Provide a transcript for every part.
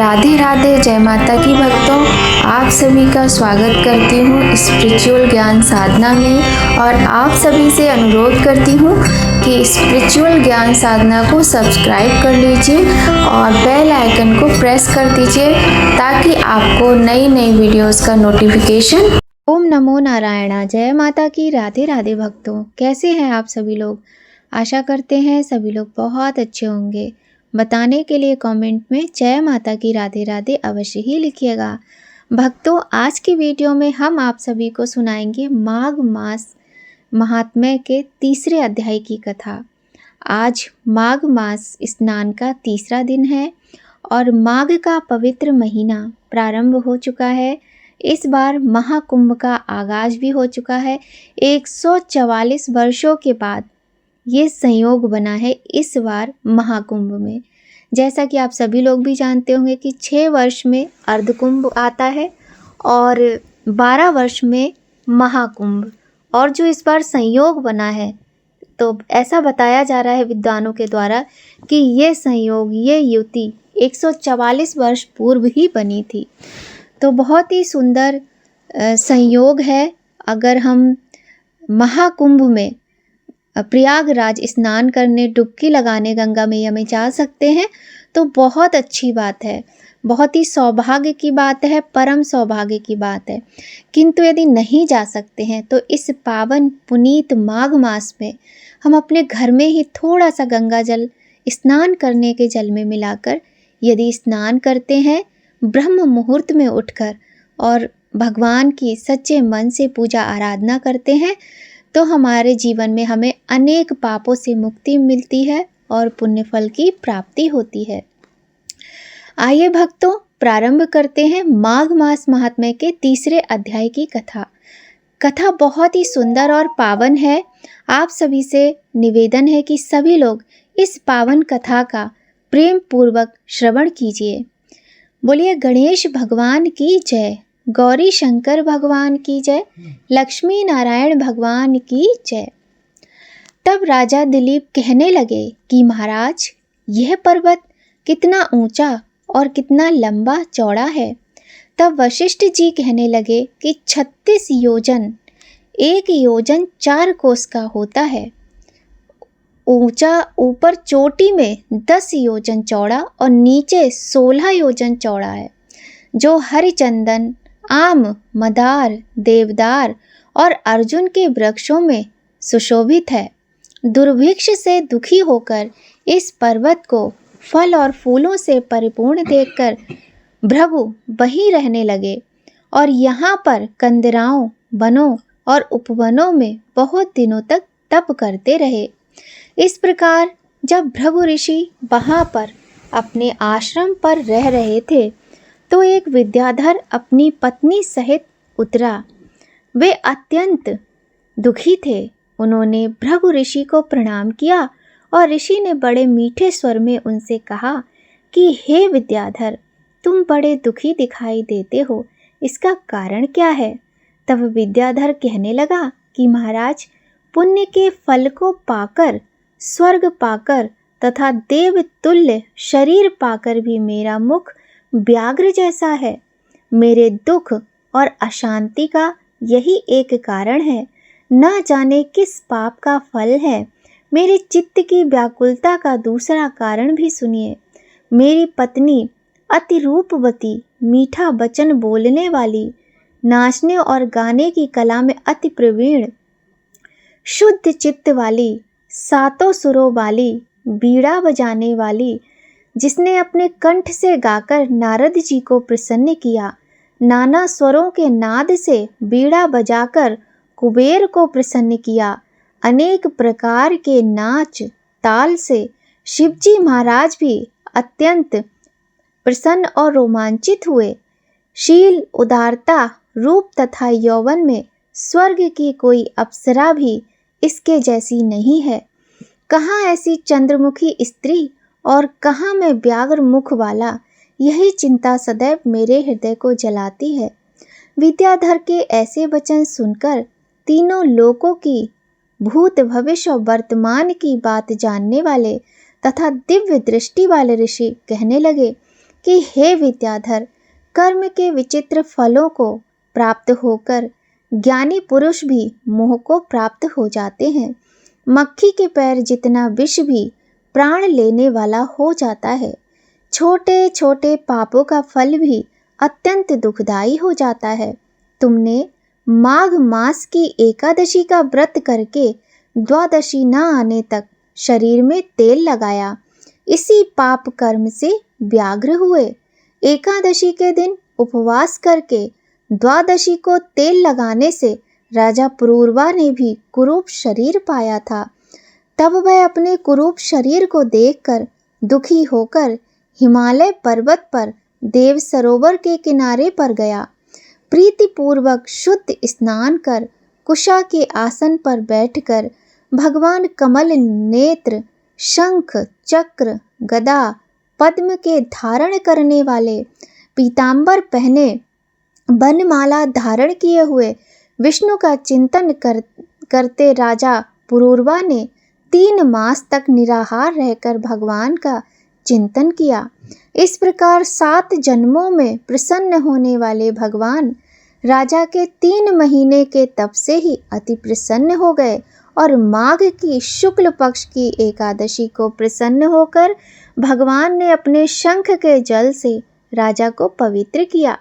राधे राधे, जय माता की भक्तों। आप सभी का स्वागत करती हूँ स्पिरिचुअल ज्ञान साधना में और आप सभी से अनुरोध करती हूँ कि स्पिरिचुअल ज्ञान साधना को सब्सक्राइब कर लीजिए और बेल आइकन को प्रेस कर दीजिए ताकि आपको नई नई वीडियोस का नोटिफिकेशन। ओम नमो नारायणा, जय माता की। राधे राधे भक्तों, कैसे हैं आप सभी लोग। आशा करते हैं सभी लोग बहुत अच्छे होंगे। बताने के लिए कमेंट में जय माता की राधे राधे अवश्य ही लिखिएगा। भक्तों, आज की वीडियो में हम आप सभी को सुनाएंगे माघ मास महात्म्य के तीसरे अध्याय की कथा। आज माघ मास स्नान का तीसरा दिन है और माघ का पवित्र महीना प्रारंभ हो चुका है। इस बार महाकुंभ का आगाज भी हो चुका है। 144 वर्षों के बाद ये संयोग बना है इस बार महाकुंभ में। जैसा कि आप सभी लोग भी जानते होंगे कि 6 वर्ष में अर्धकुंभ आता है और 12 वर्ष में महाकुंभ, और जो इस बार संयोग बना है तो ऐसा बताया जा रहा है विद्वानों के द्वारा कि ये संयोग, ये युति 144 वर्ष पूर्व ही बनी थी। तो बहुत ही सुंदर संयोग है। अगर हम महाकुंभ में प्रयागराज स्नान करने, डुबकी लगाने गंगा मैया में जा सकते हैं तो बहुत अच्छी बात है, बहुत ही सौभाग्य की बात है, परम सौभाग्य की बात है। किंतु यदि नहीं जा सकते हैं तो इस पावन पुनीत माघ मास में हम अपने घर में ही थोड़ा सा गंगा जल स्नान करने के जल में मिलाकर यदि स्नान करते हैं ब्रह्म मुहूर्त में उठकर और भगवान की सच्चे मन से पूजा आराधना करते हैं तो हमारे जीवन में हमें अनेक पापों से मुक्ति मिलती है और पुण्य फल की प्राप्ति होती है। आइए भक्तों, प्रारंभ करते हैं माघ मास महात्म्य के तीसरे अध्याय की कथा। कथा बहुत ही सुंदर और पावन है। आप सभी से निवेदन है कि सभी लोग इस पावन कथा का प्रेम पूर्वक श्रवण कीजिए। बोलिए गणेश भगवान की जय, गौरी शंकर भगवान की जय, लक्ष्मी नारायण भगवान की जय। तब राजा दिलीप कहने लगे कि महाराज, यह पर्वत कितना ऊंचा और कितना लंबा चौड़ा है। तब वशिष्ठ जी कहने लगे कि 36 योजन, 1 योजन 4 कोस का होता है। ऊंचा ऊपर चोटी में 10 योजन चौड़ा और नीचे 16 योजन चौड़ा है, जो हरिचंदन, आम, मदार, देवदार और अर्जुन के वृक्षों में सुशोभित है। दुर्भिक्ष से दुखी होकर इस पर्वत को फल और फूलों से परिपूर्ण देखकर भृगु वहीं रहने लगे और यहाँ पर कंदराओं, वनों और उपवनों में बहुत दिनों तक तप करते रहे। इस प्रकार जब भृगु ऋषि वहाँ पर अपने आश्रम पर रह रहे थे तो एक विद्याधर अपनी पत्नी सहित उतरा। वे अत्यंत दुखी थे। उन्होंने भृगु ऋषि को प्रणाम किया और ऋषि ने बड़े मीठे स्वर में उनसे कहा कि हे विद्याधर, तुम बड़े दुखी दिखाई देते हो, इसका कारण क्या है। तब विद्याधर कहने लगा कि महाराज, पुण्य के फल को पाकर, स्वर्ग पाकर तथा देव तुल्य शरीर पाकर भी मेरा मुख व्याघ्र जैसा है। मेरे दुख और अशांति का यही एक कारण है, न जाने किस पाप का फल है। मेरे चित्त की व्याकुलता का दूसरा कारण भी सुनिए। मेरी पत्नी अति रूपवती, मीठा वचन बोलने वाली, नाचने और गाने की कला में अति प्रवीण, शुद्ध चित्त वाली, 7 सुरों वाली, बीड़ा बजाने वाली, जिसने अपने कंठ से गाकर नारद जी को प्रसन्न किया, नाना स्वरों के नाद से बीड़ा बजाकर कुबेर को प्रसन्न किया, अनेक प्रकार के नाच ताल से शिवजी महाराज भी अत्यंत प्रसन्न और रोमांचित हुए। शील, उदारता, रूप तथा यौवन में स्वर्ग की कोई अप्सरा भी इसके जैसी नहीं है। कहाँ ऐसी चंद्रमुखी स्त्री और कहाँ मैं व्याघ्र मुख वाला, यही चिंता सदैव मेरे हृदय को जलाती है। विद्याधर के ऐसे वचन सुनकर तीनों लोकों की, भूत, भविष्य और वर्तमान की बात जानने वाले तथा दिव्य दृष्टि वाले ऋषि कहने लगे कि हे विद्याधर, कर्म के विचित्र फलों को प्राप्त होकर ज्ञानी पुरुष भी मोह को प्राप्त हो जाते हैं। मक्खी के पैर जितना विष भी प्राण लेने वाला हो जाता है। छोटे छोटे पापों का फल भी अत्यंत दुखदाई हो जाता है। तुमने माघ मास की एकादशी का व्रत करके द्वादशी न आने तक शरीर में तेल लगाया, इसी पाप कर्म से व्याघ्र हुए। एकादशी के दिन उपवास करके द्वादशी को तेल लगाने से राजा पुरूरवा ने भी कुरूप शरीर पाया था। तब वह अपने कुरूप शरीर को देखकर दुखी होकर हिमालय पर्वत पर देव सरोवर के किनारे पर गया। प्रीतिपूर्वक शुद्ध स्नान कर कुशा के आसन पर बैठकर भगवान कमल नेत्र, शंख, चक्र, गदा, पद्म के धारण करने वाले, पीतांबर पहने, बनमाला धारण किए हुए विष्णु का चिंतन करते राजा पुरूरवा ने 3 मास तक निराहार रहकर भगवान का चिंतन किया। इस प्रकार 7 जन्मों में प्रसन्न होने वाले भगवान राजा के 3 महीने के तप से ही अति प्रसन्न हो गए और माघ की शुक्ल पक्ष की एकादशी को प्रसन्न होकर भगवान ने अपने शंख के जल से राजा को पवित्र किया।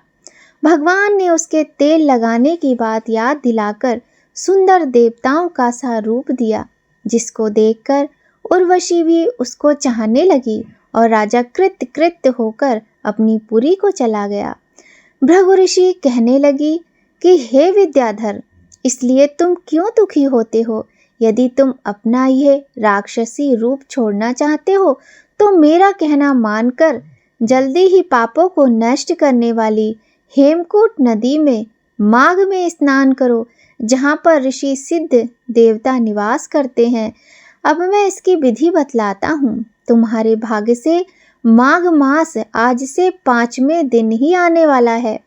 भगवान ने उसके तेल लगाने की बात याद दिलाकर सुंदर देवताओं का सा रूप दिया, जिसको देखकर उर्वशी भी उसको चाहने लगी और राजा कृत्य होकर अपनी पुरी को चला गया। भृगु ऋषि कहने लगी कि हे विद्याधर, इसलिए तुम क्यों दुखी होते हो? यदि तुम अपना यह राक्षसी रूप छोड़ना चाहते हो तो मेरा कहना मानकर जल्दी ही पापों को नष्ट करने वाली हेमकूट नदी में माघ में स्नान करो, जहाँ पर ऋषि सिद्ध देवता निवास करते हैं। अब मैं इसकी विधि बतलाता हूँ। तुम्हारे भाग्य से माघ मास आज से 5वें दिन ही आने वाला है।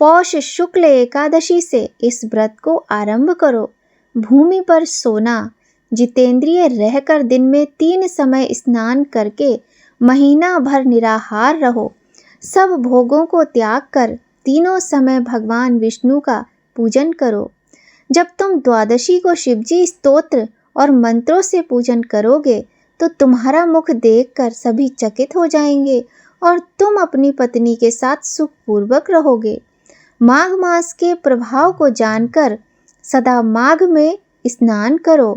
पौष शुक्ल एकादशी से इस व्रत को आरंभ करो। भूमि पर सोना, जितेंद्रिय रहकर दिन में 3 समय स्नान करके महीना भर निराहार रहो। सब भोगों को त्याग कर तीनों समय भगवान विष्णु का पूजन करो। जब तुम द्वादशी को शिवजी स्तोत्र और मंत्रों से पूजन करोगे तो तुम्हारा मुख देखकर सभी चकित हो जाएंगे और तुम अपनी पत्नी के साथ सुखपूर्वक रहोगे। माघ मास के प्रभाव को जानकर सदा माघ में स्नान करो।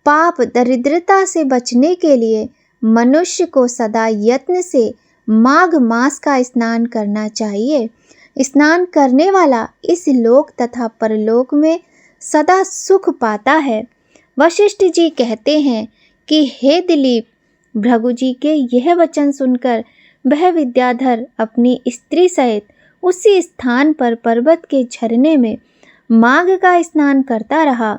पाप दरिद्रता से बचने के लिए मनुष्य को सदा यत्न से माघ मास का स्नान करना चाहिए। स्नान करने वाला इस लोक तथा परलोक में सदा सुख पाता है। वशिष्ठ जी कहते हैं कि हे दिलीप, भृगु जी के यह वचन सुनकर वह विद्याधर अपनी स्त्री सहित उसी स्थान पर पर्वत के झरने में माघ का स्नान करता रहा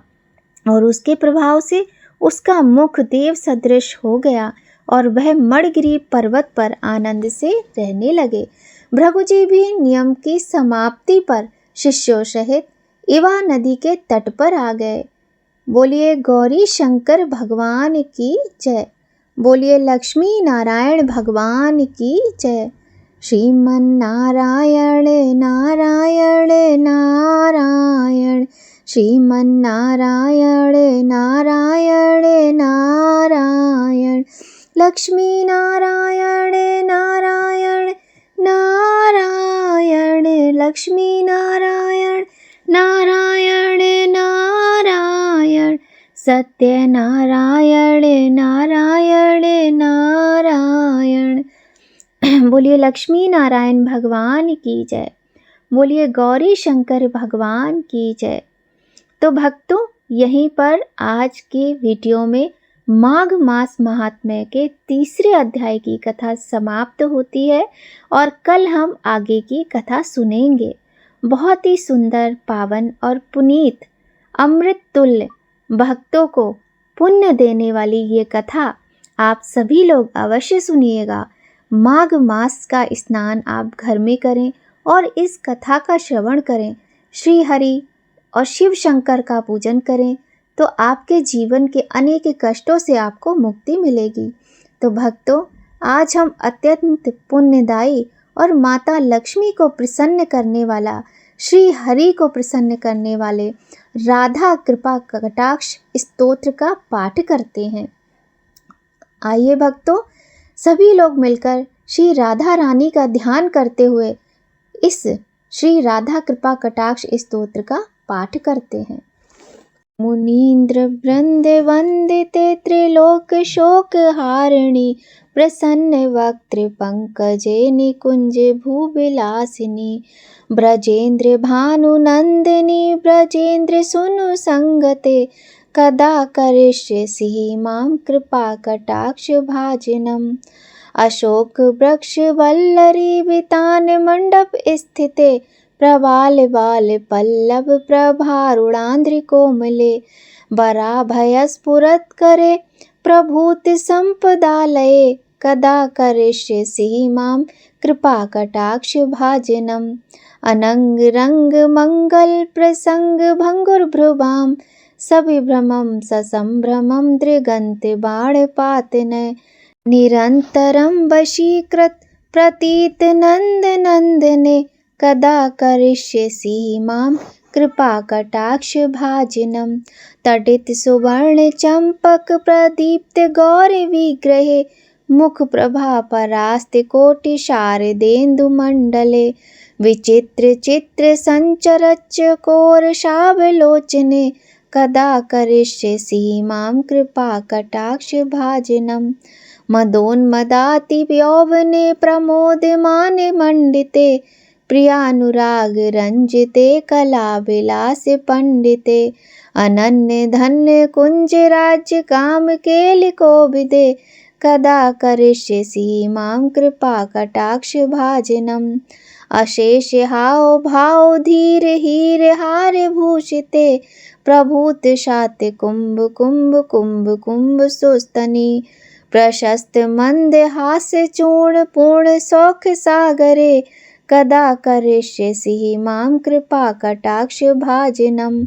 और उसके प्रभाव से उसका मुख देव सदृश हो गया और वह मणगिरी पर्वत पर आनंद से रहने लगे। भृगु जी भी नियम की समाप्ति पर शिष्यों सहित इवा नदी के तट पर आ गए। बोलिए गौरी शंकर भगवान की जय। बोलिए लक्ष्मी नारायण भगवान की जय। श्रीमन नारायण नारायण नारायण, श्रीमन नारायण नारायण नारायण, लक्ष्मी नारायण नारायण नारायण, लक्ष्मी नारायण नारायण नारायण, सत्य नारायण नारायण नारायण। बोलिए लक्ष्मी नारायण भगवान की जय। बोलिए गौरी शंकर भगवान की जय। तो भक्तों, यहीं पर आज के वीडियो में माघ मास महात्म्य के 3रे अध्याय की कथा समाप्त होती है और कल हम आगे की कथा सुनेंगे। बहुत ही सुंदर, पावन और पुनीत, अमृत तुल्य, भक्तों को पुण्य देने वाली ये कथा आप सभी लोग अवश्य सुनिएगा। माघ मास का स्नान आप घर में करें और इस कथा का श्रवण करें। श्री हरि और शिव शंकर का पूजन करें तो आपके जीवन के अनेक कष्टों से आपको मुक्ति मिलेगी। तो भक्तों, आज हम अत्यंत पुण्यदायी और माता लक्ष्मी को प्रसन्न करने वाला, श्री हरि को प्रसन्न करने वाले राधा कृपा कटाक्ष स्तोत्र का पाठ करते हैं। आइए भक्तों, सभी लोग मिलकर श्री राधा रानी का ध्यान करते हुए इस श्री राधा कृपा कटाक्ष स्तोत्र का पाठ करते हैं। मुनीन्द्र वृंद वंदिते त्रिलोक शोक हारिणी, प्रसन्न वक्त्र पंकजे निकुंज भूविलासिनी, ब्रजेंद्र भानुनंदिनी ब्रजेंद्र सुनु संगते, कदा करिष्यसि मां कृपा कटाक्ष भाजनम्। अशोक वृक्ष वल्लरी वितान मंडप स्थिते, प्रवाल बाल पल्लव प्रभारुणांध्र कोमले, वराभय स्फुरत् करे प्रभूत संपदालये, कदा करिष्यसि मां कृपा कटाक्ष भाजनम्। अनंग रंग मंगल प्रसंग भंगुर्भ्रुवां, सविभ्रमं ससंभ्रमं दृगन्ते बाणपातनय, निरन्तरं वशीकृत प्रतीत नन्दनन्दने, कदा करिष्यसि मां कृपा कटाक्ष भाजनम्। तडित सुवर्ण चंपक प्रदीप्त गौर विग्रहे, मुख प्रभा परास्त कोटि शारदेन्दु मंडले, विचित्र चित्र संचरच्च कोरशावलोचने, कदा करिष्यसि मां कृपा कटाक्ष भाजनम्। मदोन्मदाति यौवने प्रमोदमाने मंडिते, प्रियानुराग रंजिते कला विलास पंडिते, अनन्य धन्य कुंज राज्य काम केलिकोविदे, कदा करिष्यसि मां कृपा कटाक्ष भाजनम्। अशेष हाव भाव धीर हीर हार भूषिते, प्रभूत शात कुंभ कुंभ कुंभ कुंभ सुस्तनी, प्रशस्त मंद हास्य चूर्ण पूर्ण सौख सागरे, कदा करिष्यसि मां कृपा कटाक्ष भाजनम्।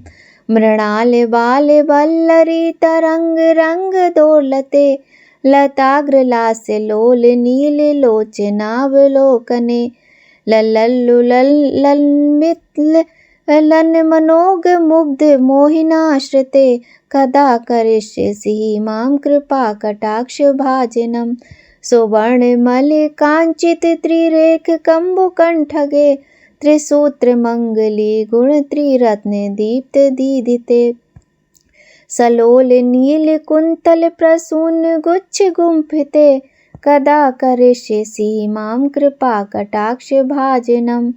मृणाल बाल वल्लरी तरंग रंग दोलते, लताग्रलास्य लोल नील लोचनावलोकने, ललल्लुलल्लमित्ल लन मनोग मुग्ध मोहिनाश्रिते, कदा करिष्यसि मां कृपा कटाक्ष भाजनम्। सुवर्ण मल कांचित त्रिरेख कंबुकंठगे, त्रिसूत्र मंगली गुण त्रिरत्न दीप्त दीदिते, सलोल नील कुंतल प्रसून गुच्छ गुंफिते, कदा करिष्यसि मां कृपा कटाक्ष भाजनम्।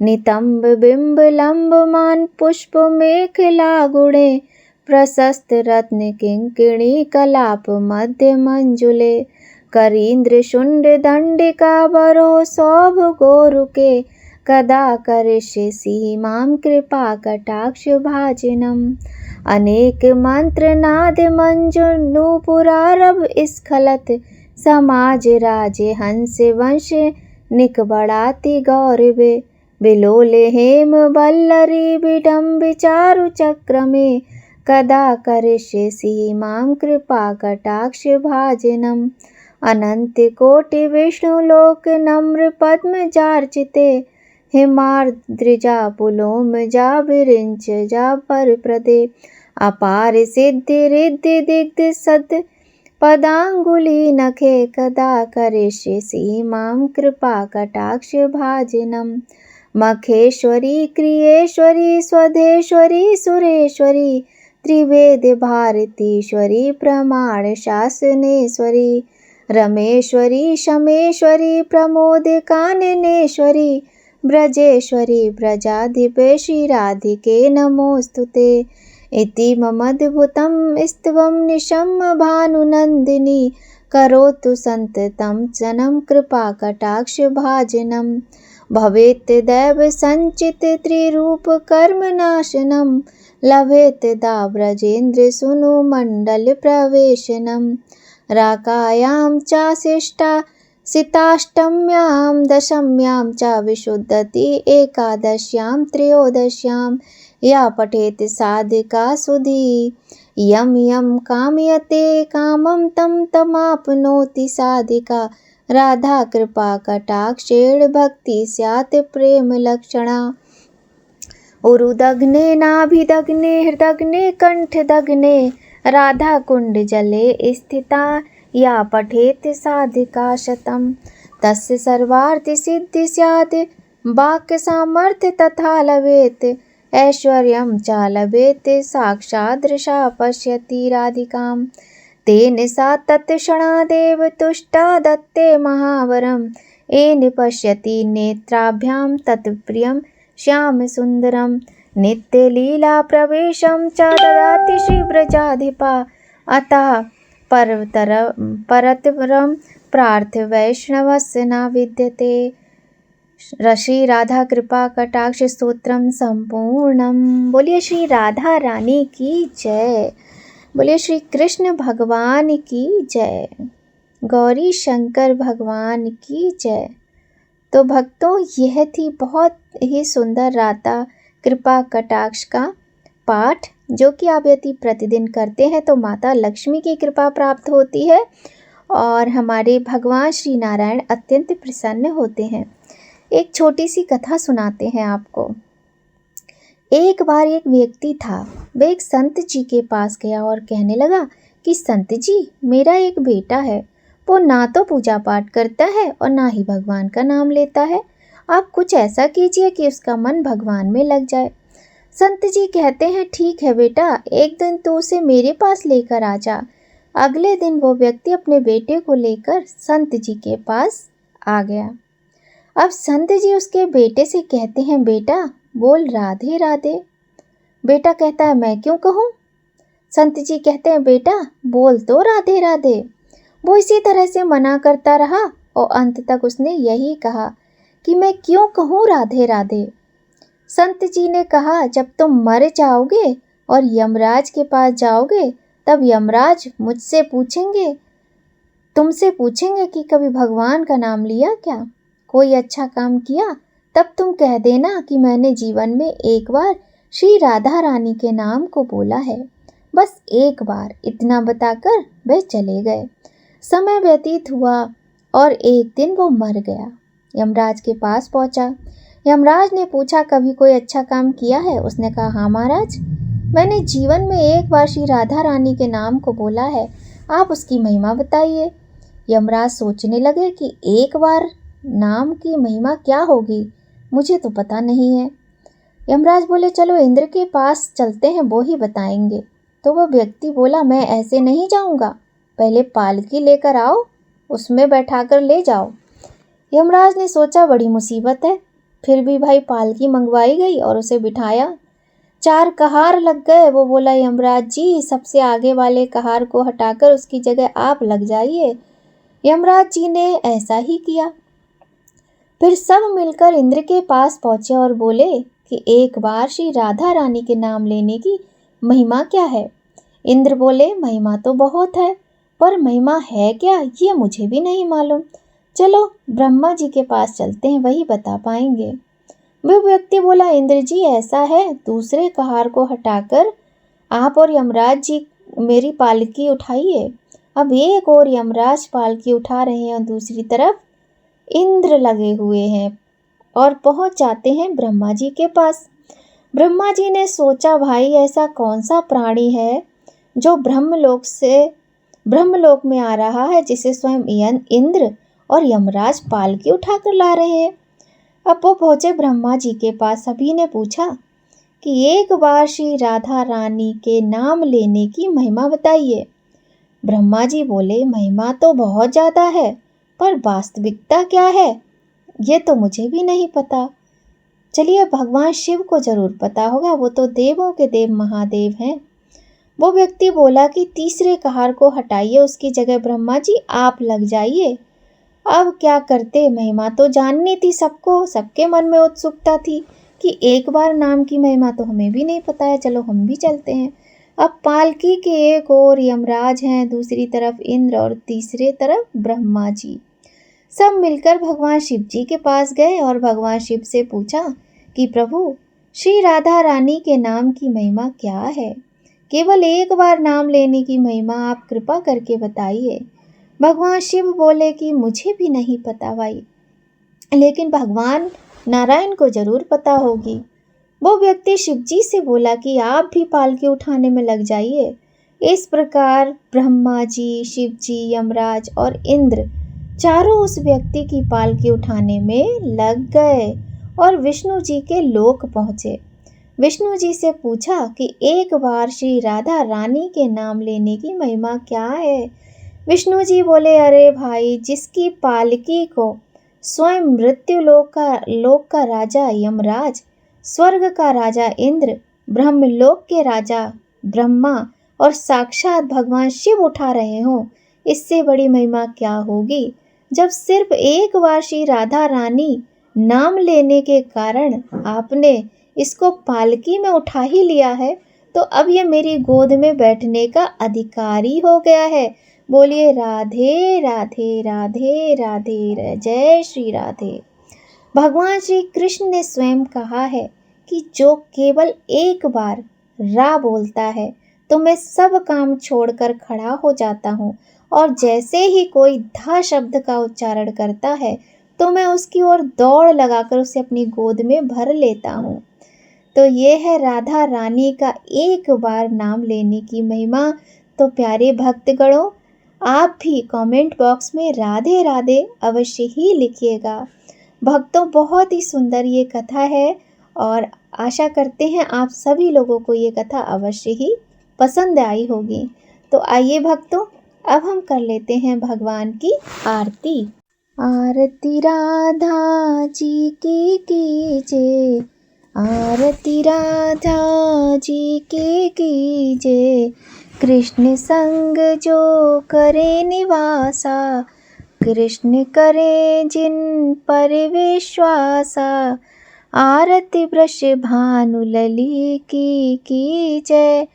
नितंब बिंब लंबमान पुष्प मेखला गुणे, प्रशस्त रत्न किंकिणी कलाप मध्य मंजुले, करींद्र शुंड दंडिका बरो सौभ गोरुके, कदा करिष्यसि मां कृपा कटाक्ष भाजनम्। अनेक मंत्र नाद मंजु नूपुरारभ स्खलत, समाज राजे हंस वंश निकबड़ाति गौरवे, बिलोले हेम वल्लरी विडम्ब चारु चक्रमे, कदा करिष्यसि मां कृपा कटाक्ष भाजनम्। अनंत कोटि विष्णु लोक नम्र पद्म जार्चिते, हिमाद्रिजा पुलोम जा विरिंच जा पर प्रदे, अपार सिद्धि रिद्धि दिग्ध सद पदांगुली नखे, कदा करिष्यसि मां कृपा कटाक्ष भाजनम्। मखेश्वरी क्रियेश्वरी स्वधेश्वरी सुरेश्वरी, त्रिवेद भारतीश्वरी प्रमाण शासनेश्वरी, रमेश्वरी शमेश्वरी प्रमोद काननेश्वरी, ब्रजेश्वरी ब्रजाधिपेशि राधिके नमोस्तुते। इति ममद्भुतं स्तवं निशम भानुनंदिनी, करोतु संततं जनं कृपा कटाक्ष भाजनम्। भवेत् दैव संचित त्रिरूप कर्म नाशनम्, लभेत् दा ब्रजेन्द्र सुनु मंडल प्रवेशनम्। राकायां च सिताष्टम्यां दशम्यां च विशुद्धति, एकादश्यां त्रयोदश्यां या पठेत् साधिका सुधी, यं यं कामयते कामं तं तमाप्नोति साधिका, राधा कृपा कटाक्षेण भक्ति स्यात् प्रेम लक्षणा। उरुदग्ने नाभिदग्ने हृदग्ने कंठदग्ने राधा कुंड जले स्थिता या पठेत साधिका शतम् तस्य सर्वार्थ सिद्धि स्यात् वाक्य सामर्थ्य तथा लभेत ऐश्वर्यं च लभेत साक्षादृशा पश्यति राधिकाम् तेन सा तत्क्षणादेव तुष्टा दत्ते महावरम् येन पश्यति नेत्राभ्यां तत्प्रियं श्याम सुंदरम नित्य लीला प्रवेशम च ददाति श्रीव्रजाधिपा अतः परतरम प्रार्थ वैष्णवस्य न विद्यते। श्री राधा कृपा कटाक्ष स्तोत्रम संपूर्णम। बोलिए श्री राधा रानी की जय। बोलिए श्री कृष्ण भगवान की जय। गौरी शंकर भगवान की जय। तो भक्तों, यह थी बहुत ही सुंदर राधा कृपा कटाक्ष का पाठ, जो कि आप यदि प्रतिदिन करते हैं तो माता लक्ष्मी की कृपा प्राप्त होती है और हमारे भगवान श्री नारायण अत्यंत प्रसन्न होते हैं। एक छोटी सी कथा सुनाते हैं आपको। एक बार एक व्यक्ति था, वह एक संत जी के पास गया और कहने लगा कि संत जी, मेरा एक बेटा है, वो ना तो पूजा पाठ करता है और ना ही भगवान का नाम लेता है। आप कुछ ऐसा कीजिए कि उसका मन भगवान में लग जाए। संत जी कहते हैं, ठीक है बेटा, एक दिन तो उसे मेरे पास लेकर आ जा। अगले दिन वो व्यक्ति अपने बेटे को लेकर संत जी के पास आ गया। अब संत जी उसके बेटे से कहते हैं, बेटा बोल राधे राधे। बेटा कहता है, मैं क्यों कहूँ। संत जी कहते हैं, बेटा बोल तो राधे राधे। वो इसी तरह से मना करता रहा और अंत तक उसने यही कहा कि मैं क्यों कहूँ राधे राधे। संत जी ने कहा, जब तुम मर जाओगे और यमराज के पास जाओगे, तब यमराज मुझसे पूछेंगे, तुमसे पूछेंगे कि कभी भगवान का नाम लिया क्या, कोई अच्छा काम किया, तब तुम कह देना कि मैंने जीवन में एक बार श्री राधा रानी के नाम को बोला है, बस एक बार। इतना बताकर वे चले गए। समय व्यतीत हुआ और एक दिन वो मर गया। यमराज के पास पहुंचा। यमराज ने पूछा, कभी कोई अच्छा काम किया है। उसने कहा, हाँ महाराज, मैंने जीवन में एक बार श्री राधा रानी के नाम को बोला है, आप उसकी महिमा बताइए। यमराज सोचने लगे कि एक बार नाम की महिमा क्या होगी, मुझे तो पता नहीं है। यमराज बोले, चलो इंद्र के पास चलते हैं, वो ही बताएंगे। तो वह व्यक्ति बोला, मैं ऐसे नहीं जाऊंगा, पहले पालकी लेकर आओ, उसमें बैठाकर ले जाओ। यमराज ने सोचा, बड़ी मुसीबत है। फिर भी भाई पालकी मंगवाई गई और उसे बिठाया। 4 कहार लग गए। वो बोला, यमराज जी, सबसे आगे वाले कहार को हटाकर उसकी जगह आप लग जाइए। यमराज जी ने ऐसा ही किया। फिर सब मिलकर इंद्र के पास पहुंचे और बोले कि एक बार श्री राधा रानी के नाम लेने की महिमा क्या है। इंद्र बोले, महिमा तो बहुत है, पर महिमा है क्या ये मुझे भी नहीं मालूम। चलो ब्रह्मा जी के पास चलते हैं, वही बता पाएंगे। वह व्यक्ति बोला, इंद्र जी ऐसा है, दूसरे कहार को हटाकर आप और यमराज जी मेरी पालकी उठाइए। अब एक और यमराज पालकी उठा रहे हैं और दूसरी तरफ इंद्र लगे हुए हैं और पहुंच जाते हैं ब्रह्मा जी के पास। ब्रह्मा जी ने सोचा, भाई ऐसा कौन सा प्राणी है जो ब्रह्मलोक में आ रहा है, जिसे स्वयं इंद्र और यमराज पालकी उठाकर ला रहे हैं। अब वो पहुंचे ब्रह्मा जी के पास। सभी ने पूछा कि एक बार श्री राधा रानी के नाम लेने की महिमा बताइए। ब्रह्मा जी बोले, महिमा तो बहुत ज़्यादा है, पर वास्तविकता क्या है ये तो मुझे भी नहीं पता। चलिए भगवान शिव को जरूर पता होगा, वो तो देवों के देव महादेव हैं। वो व्यक्ति बोला कि तीसरे कहार को हटाइए, उसकी जगह ब्रह्मा जी आप लग जाइए। अब क्या करते, महिमा तो जाननी थी सबको, सबके मन में उत्सुकता थी कि एक बार नाम की महिमा तो हमें भी नहीं पता है, चलो हम भी चलते हैं। अब पालकी के एक और यमराज हैं, दूसरी तरफ इंद्र और तीसरे तरफ ब्रह्मा जी। सब मिलकर भगवान शिव जी के पास गए और भगवान शिव से पूछा कि प्रभु, श्री राधा रानी के नाम की महिमा क्या है, केवल एक बार नाम लेने की महिमा आप कृपा करके बताइए। भगवान शिव बोले कि मुझे भी नहीं पता भाई, लेकिन भगवान नारायण को जरूर पता होगी। वो व्यक्ति शिवजी से बोला कि आप भी पालकी उठाने में लग जाइए। इस प्रकार ब्रह्मा जी, शिव जी, यमराज और इंद्र चारों उस व्यक्ति की पालकी उठाने में लग गए और विष्णु जी के लोक पहुँचे। विष्णु जी से पूछा कि एक बार श्री राधा रानी के नाम लेने की महिमा क्या है। विष्णु जी बोले, अरे भाई, जिसकी पालकी को स्वयं मृत्यु लोक का राजा यमराज, स्वर्ग का राजा इंद्र, ब्रह्मलोक के राजा ब्रह्मा और साक्षात भगवान शिव उठा रहे हो, इससे बड़ी महिमा क्या होगी। जब सिर्फ एक बार श्री राधा रानी नाम लेने के कारण आपने इसको पालकी में उठा ही लिया है, तो अब ये मेरी गोद में बैठने का अधिकारी हो गया है। बोलिए राधे राधे राधे राधे, जय श्री राधे। भगवान श्री कृष्ण ने स्वयं कहा है कि जो केवल एक बार रा बोलता है तो मैं सब काम छोड़कर खड़ा हो जाता हूँ, और जैसे ही कोई धा शब्द का उच्चारण करता है तो मैं उसकी ओर दौड़ लगाकर उसे अपनी गोद में भर लेता हूँ। तो ये है राधा रानी का एक बार नाम लेने की महिमा। तो प्यारे भक्तगणों, आप भी कमेंट बॉक्स में राधे राधे अवश्य ही लिखिएगा। भक्तों, बहुत ही सुंदर ये कथा है और आशा करते हैं आप सभी लोगों को ये कथा अवश्य ही पसंद आई होगी। तो आइए भक्तों, अब हम कर लेते हैं भगवान की आरती। आरती राधा जी की कीजिए, आरती राधा जी की कीजिए। कृष्ण संग जो करे निवासा, कृष्ण करे जिन पर विश्वासा। आरती वृष भानु लली की कीजय,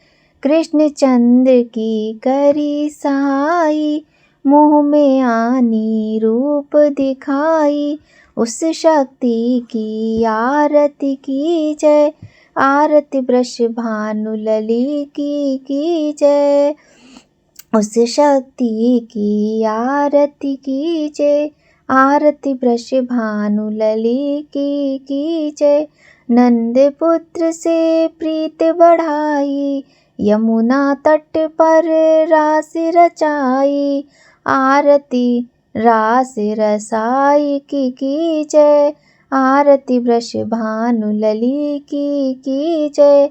कृष्ण चंद्र की करी सहाई। मुँह में आनी रूप दिखाई, उस शक्ति की आरती की जय। आरती वृष भानु लली की जय, उस शक्ति की आरती की जय। आरती वृष भानु लली की जय। नंद पुत्र से प्रीत बढ़ाई, यमुना तट पर रास रचाई। आरती रास रसाई की जय। आरती वृष भानु लली की जय।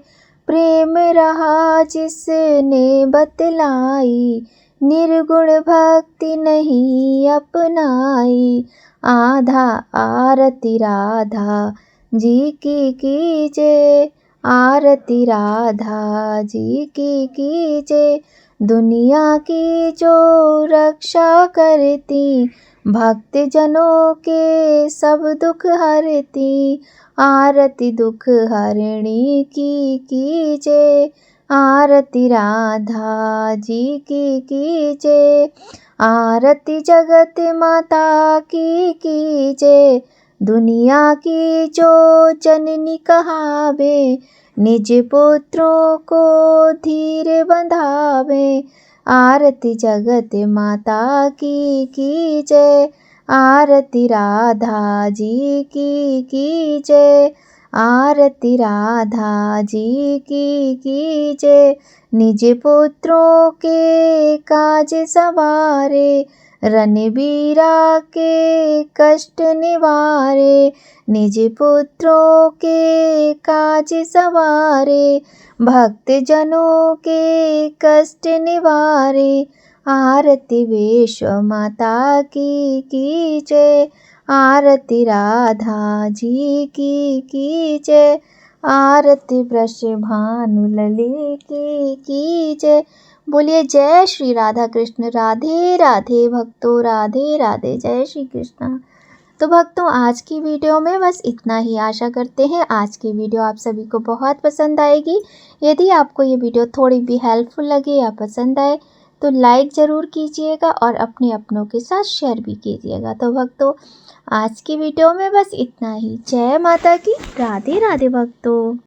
प्रेम रहा जिसने बतलाई, निर्गुण भक्ति नहीं अपनाई। आधा आरती राधा जी की जय, आरती राधा जी की जय। दुनिया की जो रक्षा करती, भक्त जनों के सब दुख हरती। आरती दुख हरणी की जय, आरती राधा जी की जय। आरती जगत माता की जय। दुनिया की जो जननी कहावे, निज पुत्रों को धीरे बंधावे। आरती जगत माता की जय, आरती राधा जी की जय। आरती राधा जी की जय। निज पुत्रों के काज सवारे, रणबीरा के कष्ट निवारे। निज पुत्रों के काज सवारे, भक्त जनों के कष्ट निवारे। आरती विश्व माता की जय, आरती राधा जी की जय। आरती वृष भानु लली की जय। बोलिए जय श्री राधा कृष्ण, राधे राधे भक्तों, राधे राधे, जय श्री कृष्ण। तो भक्तों, आज की वीडियो में बस इतना ही। आशा करते हैं आज की वीडियो आप सभी को बहुत पसंद आएगी। यदि आपको ये वीडियो थोड़ी भी हेल्पफुल लगे या पसंद आए तो लाइक ज़रूर कीजिएगा और अपने अपनों के साथ शेयर भी कीजिएगा। तो भक्तों, आज की वीडियो में बस इतना ही। जय माता की, राधे राधे भक्तों।